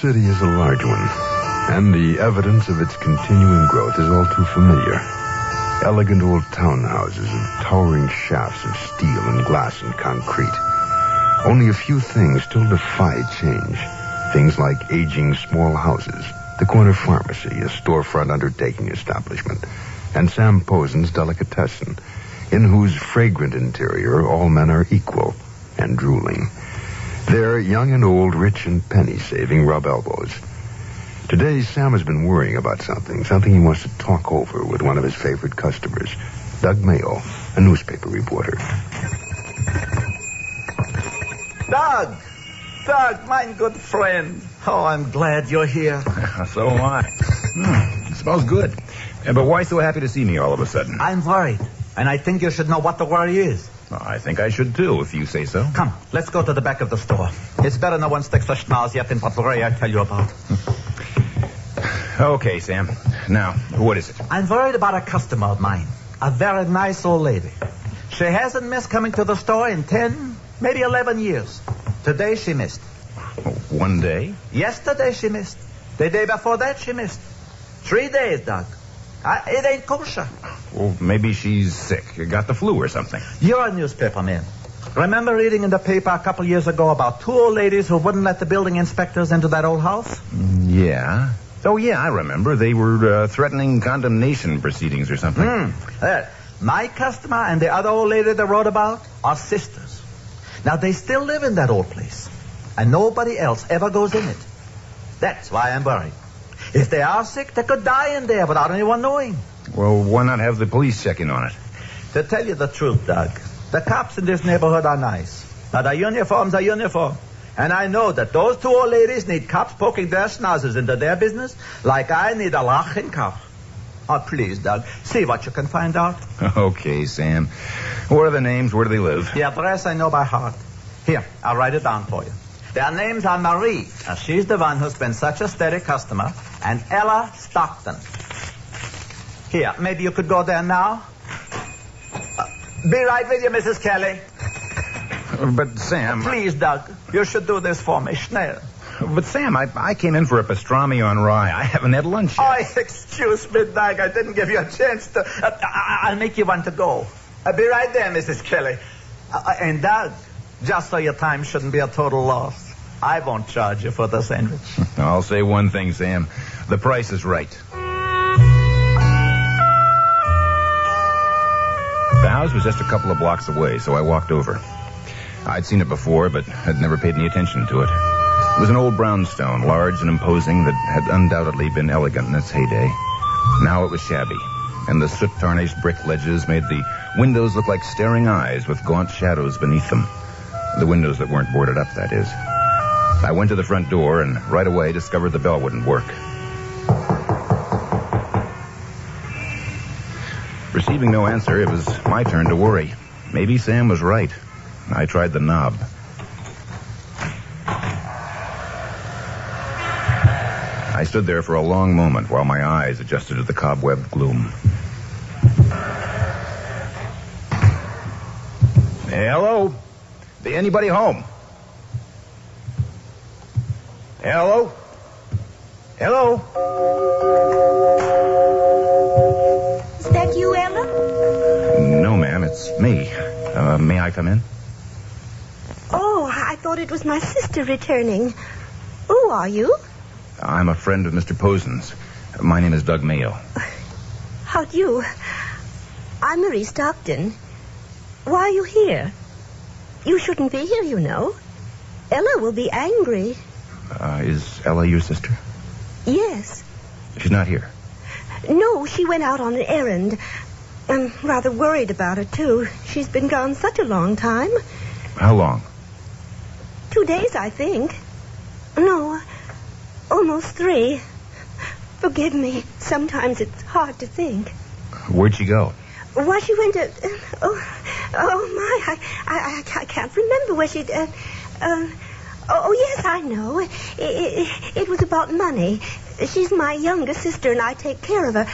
city is a large one, and the evidence of its continuing growth is all too familiar. Elegant old townhouses of towering shafts of steel and glass and concrete. Only a few things still defy change. Things like aging small houses, the corner pharmacy, a storefront undertaking establishment, and Sam Posen's delicatessen, in whose fragrant interior all men are equal and drooling. There, young and old, rich and penny-saving, rub elbows. Today, Sam has been worrying about something he wants to talk over with one of his favorite customers, Doug Mayo, a newspaper reporter. Doug! Doug, my good friend. Oh, I'm glad you're here. So am I. It smells good. But why so happy to see me all of a sudden? I'm worried, and I think you should know what the worry is. Well, I think I should, too, if you say so. Come, let's go to the back of the store. It's better no one sticks a schnoz yet in what worry I tell you about. Okay, Sam. Now, what is it? I'm worried about a customer of mine. A very nice old lady. She hasn't missed coming to the store in 10, maybe 11 years. Today she missed. One day? Yesterday she missed. The day before that she missed. 3 days, Doug. It ain't kosher. Well, maybe she's sick. Got the flu or something. You're a newspaper man. Remember reading in the paper a couple years ago about 2 old ladies who wouldn't let the building inspectors into that old house? Yeah. Oh, yeah, I remember. They were threatening condemnation proceedings or something. My customer and the other old lady they wrote about are sisters. Now, they still live in that old place, and nobody else ever goes in it. That's why I'm worried. If they are sick, they could die in there without anyone knowing. Well, why not have the police check in on it? To tell you the truth, Doug, the cops in this neighborhood are nice. Now, the uniform's a uniform. And I know that those 2 old ladies need cops poking their schnozzes into their business like I need a Lachenkopf. Oh, please, Doug, see what you can find out. Okay, Sam. What are the names? Where do they live? The address I know by heart. Here, I'll write it down for you. Their names are Marie. Now, she's the one who's been such a steady customer. And Ella Stockton. Here, maybe you could go there now. Be right with you, Mrs. Kelly. But, Sam... Please, Doug, you should do this for me, schnell. But, Sam, I came in for a pastrami on rye. I haven't had lunch yet. Oh, excuse me, Doug. I didn't give you a chance to... I'll make you one to go. I'll be right there, Mrs. Kelly. And, Doug, just so your time shouldn't be a total loss, I won't charge you for the sandwich. I'll say one thing, Sam. The price is right. The house was just a couple of blocks away, so I walked over. I'd seen it before, but had never paid any attention to it. It was an old brownstone, large and imposing, that had undoubtedly been elegant in its heyday. Now it was shabby, and the soot-tarnished brick ledges made the windows look like staring eyes with gaunt shadows beneath them. The windows that weren't boarded up, that is. I went to the front door and right away discovered the bell wouldn't work. Receiving no answer, it was my turn to worry. Maybe Sam was right. I tried the knob. I stood there for a long moment while my eyes adjusted to the cobwebbed gloom. Hello? Anybody home? Hello? Hello? Is that you, Ella? No, ma'am, it's me. May I come in? Oh, I thought it was my sister returning. Who are you? I'm a friend of Mr. Posen's. My name is Doug Mayo. How do you? I'm Marie Stockton. Why are you here? You shouldn't be here, you know. Ella will be angry. Is Ella your sister? Yes. She's not here. No, she went out on an errand. I'm rather worried about her, too. She's been gone such a long time. How long? 2 days, I think. No, almost 3. Forgive me. Sometimes it's hard to think. Where'd she go? Why, she went to... I can't remember where she... Oh, yes, I know. It was about money. She's my younger sister, and I take care of her.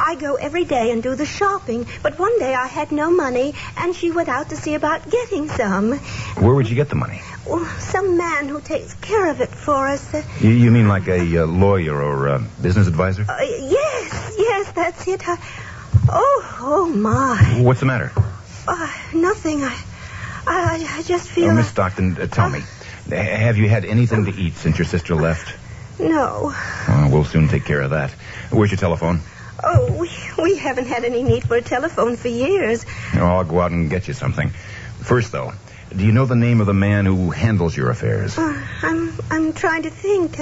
I go every day and do the shopping, but one day I had no money, and she went out to see about getting some. Where would you get the money? some man who takes care of it for us. You mean like a lawyer or a business advisor? Yes, that's it. Oh, my. What's the matter? Nothing. I just feel... Miss Stockton, tell me. Have you had anything to eat since your sister left? No. We'll soon take care of that. Where's your telephone? Oh, we haven't had any need for a telephone for years. I'll go out and get you something. First, though, do you know the name of the man who handles your affairs? I'm trying to think.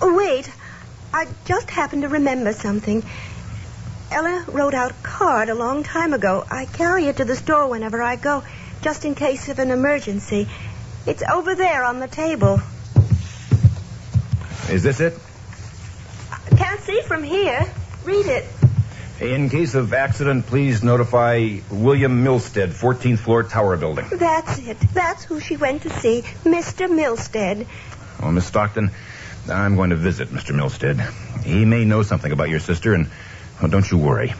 Wait. I just happened to remember something. Ella wrote out a card a long time ago. I carry it to the store whenever I go, just in case of an emergency. It's over there on the table. Is this it? Can't see from here. Read it. In case of accident, please notify William Milstead, 14th floor tower building. That's it. That's who she went to see, Mr. Milstead. Well, Miss Stockton, I'm going to visit Mr. Milstead. He may know something about your sister, and don't you worry.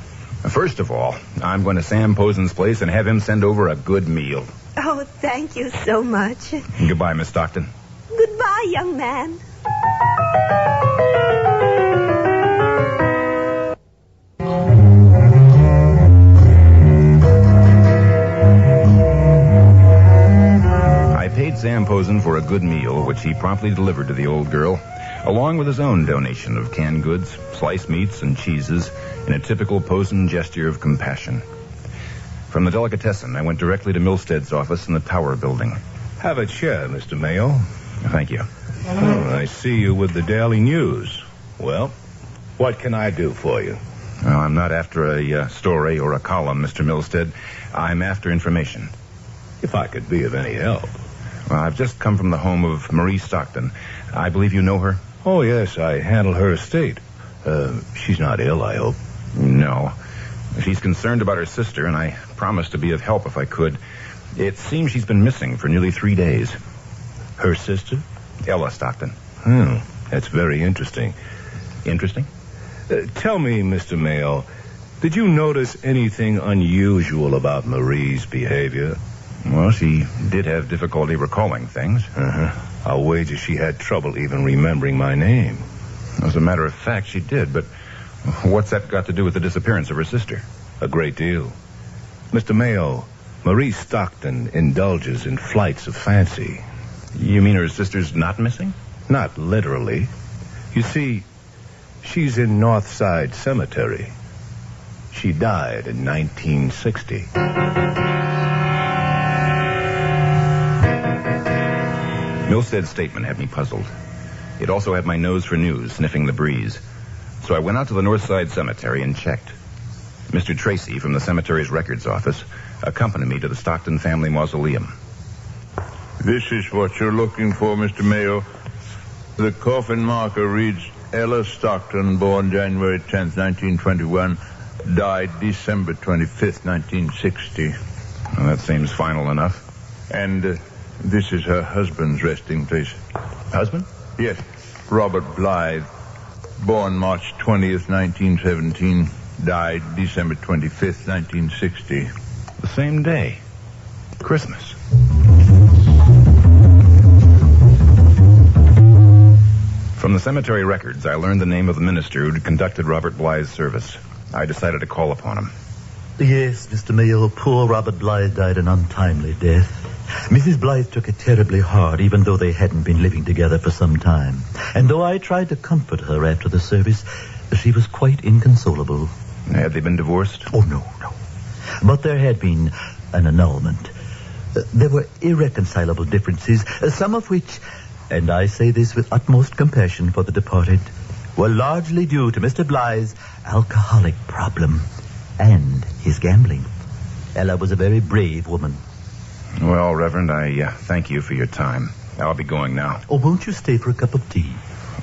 First of all, I'm going to Sam Posen's place and have him send over a good meal. Oh, thank you so much. Goodbye, Miss Stockton. Goodbye, young man. I paid Sam Posen for a good meal, which he promptly delivered to the old girl, along with his own donation of canned goods, sliced meats, and cheeses, in a typical Posen gesture of compassion. From the delicatessen, I went directly to Milstead's office in the tower building. Have a chair, Mr. Mayo. Thank you. Oh, I see you with the Daily News. Well, what can I do for you? Well, I'm not after a story or a column, Mr. Milstead. I'm after information. If I could be of any help. Well, I've just come from the home of Marie Stockton. I believe you know her? Oh, yes, I handle her estate. She's not ill, I hope. No. She's concerned about her sister, and I promised to be of help if I could. It seems she's been missing for nearly 3 days. Her sister? Ella Stockton. That's very interesting. Interesting? Tell me, Mr. Mayo, did you notice anything unusual about Marie's behavior? Well, she did have difficulty recalling things. I'll wager she had trouble even remembering my name. As a matter of fact, she did, but what's that got to do with the disappearance of her sister? A great deal. Mr. Mayo, Marie Stockton indulges in flights of fancy. You mean her sister's not missing? Not literally. You see, she's in Northside Cemetery. She died in 1960. Milstead's statement had me puzzled. It also had my nose for news, sniffing the breeze. So I went out to the Northside Cemetery and checked. Mr. Tracy from the cemetery's records office accompanied me to the Stockton family mausoleum. This is what you're looking for, Mr. Mayo. The coffin marker reads Ella Stockton, born January 10th, 1921, died December 25th, 1960. Well, that seems final enough. And this is her husband's resting place. Husband? Yes, Robert Blythe, born March 20th, 1917, died December 25th, 1960. The same day. Christmas. From the cemetery records, I learned the name of the minister who'd conducted Robert Blythe's service. I decided to call upon him. Yes, Mr. Mayo, poor Robert Blythe died an untimely death. Mrs. Blythe took it terribly hard, even though they hadn't been living together for some time. And though I tried to comfort her after the service, she was quite inconsolable. Had they been divorced? Oh, no. But there had been an annulment. There were irreconcilable differences, some of which, and I say this with utmost compassion for the departed, were largely due to Mr. Blythe's alcoholic problem and his gambling. Ella was a very brave woman. Well, Reverend, I thank you for your time. I'll be going now. Oh, won't you stay for a cup of tea?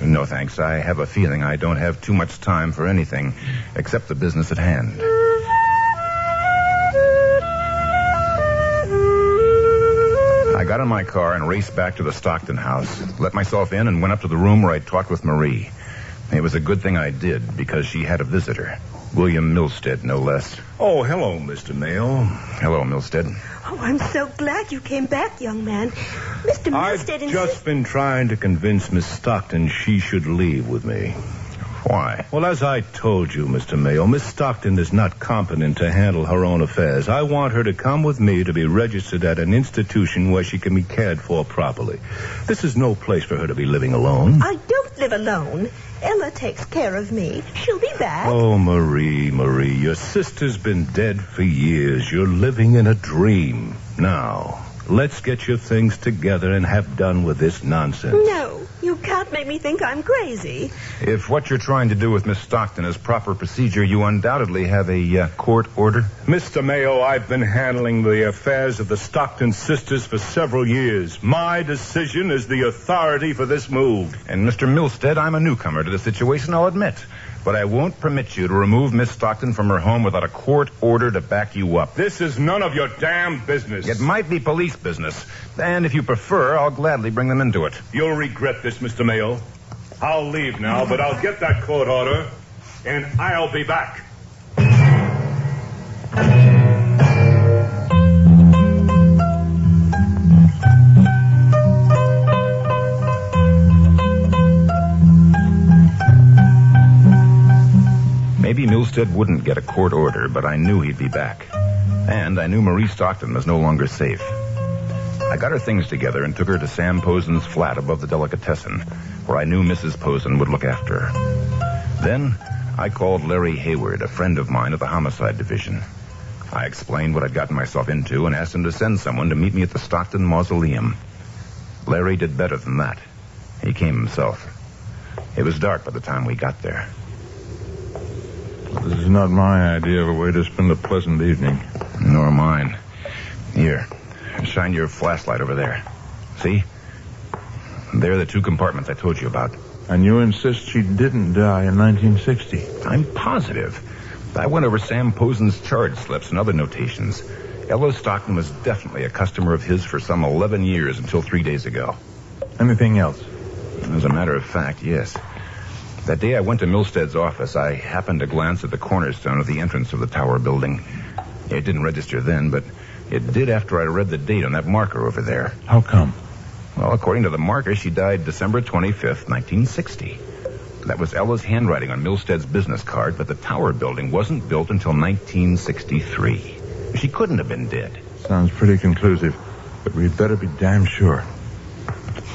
No, thanks. I have a feeling I don't have too much time for anything except the business at hand. I got in my car and raced back to the Stockton house, let myself in, and went up to the room where I'd talked with Marie. It was a good thing I did, because she had a visitor. William Milstead, no less. Oh, hello, Mr. Mayo. Hello, Milstead. Oh, I'm so glad you came back, young man. Mr. I've Milstead just been trying to convince Miss Stockton she should leave with me. Why? Well, as I told you, Mr. Mayo, Miss Stockton is not competent to handle her own affairs. I want her to come with me to be registered at an institution where she can be cared for properly. This is no place for her to be living alone. I don't live alone. Ella takes care of me. She'll be back. Oh, Marie, your sister's been dead for years. You're living in a dream. Now, let's get your things together and have done with this nonsense. No, you can't make me think I'm crazy. If what you're trying to do with Miss Stockton is proper procedure, you undoubtedly have a court order. Mr. Mayo, I've been handling the affairs of the Stockton sisters for several years. My decision is the authority for this move. And Mr. Milstead, I'm a newcomer to the situation, I'll admit. But I won't permit you to remove Miss Stockton from her home without a court order to back you up. This is none of your damn business. It might be police business. And if you prefer, I'll gladly bring them into it. You'll regret this, Mr. Mayo. I'll leave now, but I'll get that court order, and I'll be back. Maybe Milstead wouldn't get a court order, but I knew he'd be back. And I knew Marie Stockton was no longer safe. I got her things together and took her to Sam Posen's flat above the delicatessen, where I knew Mrs. Posen would look after her. Then I called Larry Hayward, a friend of mine at the homicide division. I explained what I'd gotten myself into and asked him to send someone to meet me at the Stockton Mausoleum. Larry did better than that. He came himself. It was dark by the time we got there. This is not my idea of a way to spend a pleasant evening. Nor mine. Here, shine your flashlight over there. See? There are the two compartments I told you about. And you insist she didn't die in 1960? I'm positive. I went over Sam Posen's charge slips and other notations. Ella Stockton was definitely a customer of his for some 11 years until 3 days ago. Anything else? As a matter of fact, yes. That day I went to Milstead's office, I happened to glance at the cornerstone of the entrance of the tower building. It didn't register then, but it did after I read the date on that marker over there. How come? Well, according to the marker, she died December 25th, 1960. That was Ella's handwriting on Milstead's business card, but the tower building wasn't built until 1963. She couldn't have been dead. Sounds pretty conclusive, but we'd better be damn sure.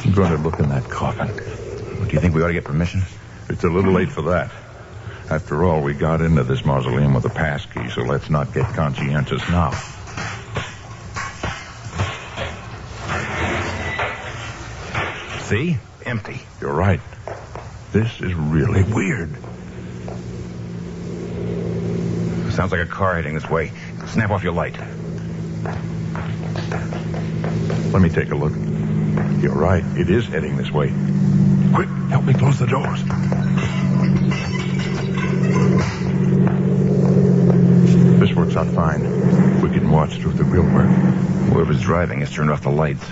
I'm going to look in that coffin. Do you think we ought to get permission? It's a little late for that. After all, we got into this mausoleum with a pass key, so let's not get conscientious now. See? Empty. You're right. This is really weird. Sounds like a car heading this way. Snap off your light. Let me take a look. You're right. It is heading this way. Quick, help me close the doors. This works out fine. We can watch through the real work. Whoever's driving has turned off the lights.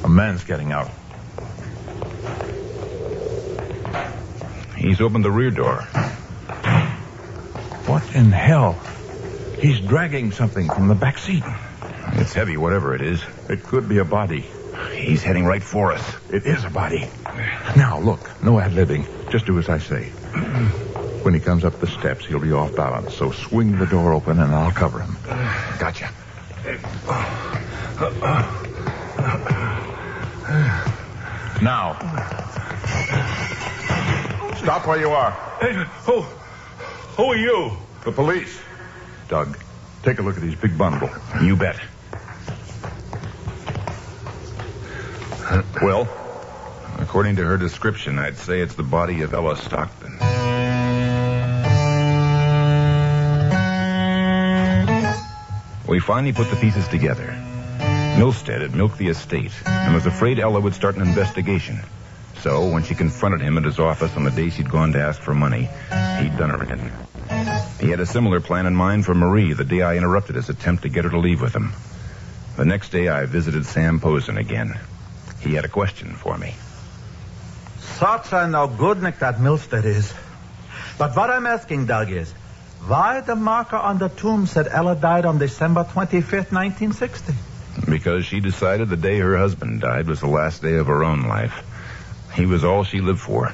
A man's getting out. He's opened the rear door. What in hell? He's dragging something from the back seat. It's heavy, whatever it is. It could be a body. He's heading right for us. It is a body. Now, look, no ad-libbing. Just do as I say. When he comes up the steps, he'll be off balance, so swing the door open and I'll cover him. Gotcha. Now. Stop where you are. Hey, who are you? The police. Doug, take a look at his big bundle. You bet. Well? According to her description, I'd say it's the body of Ella Stockton. We finally put the pieces together. Milstead had milked the estate and was afraid Ella would start an investigation. So, when she confronted him at his office on the day she'd gone to ask for money, he'd done her in. He had a similar plan in mind for Marie the day I interrupted his attempt to get her to leave with him. The next day, I visited Sam Posen again. He had a question for me. Such an Ogudnik that Milstead is. But what I'm asking, Doug, is why the marker on the tomb said Ella died on December 25th, 1960? Because she decided the day her husband died was the last day of her own life. He was all she lived for.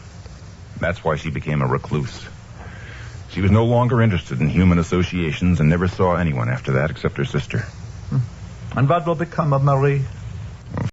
That's why she became a recluse. She was no longer interested in human associations and never saw anyone after that except her sister. And what will become of Marie?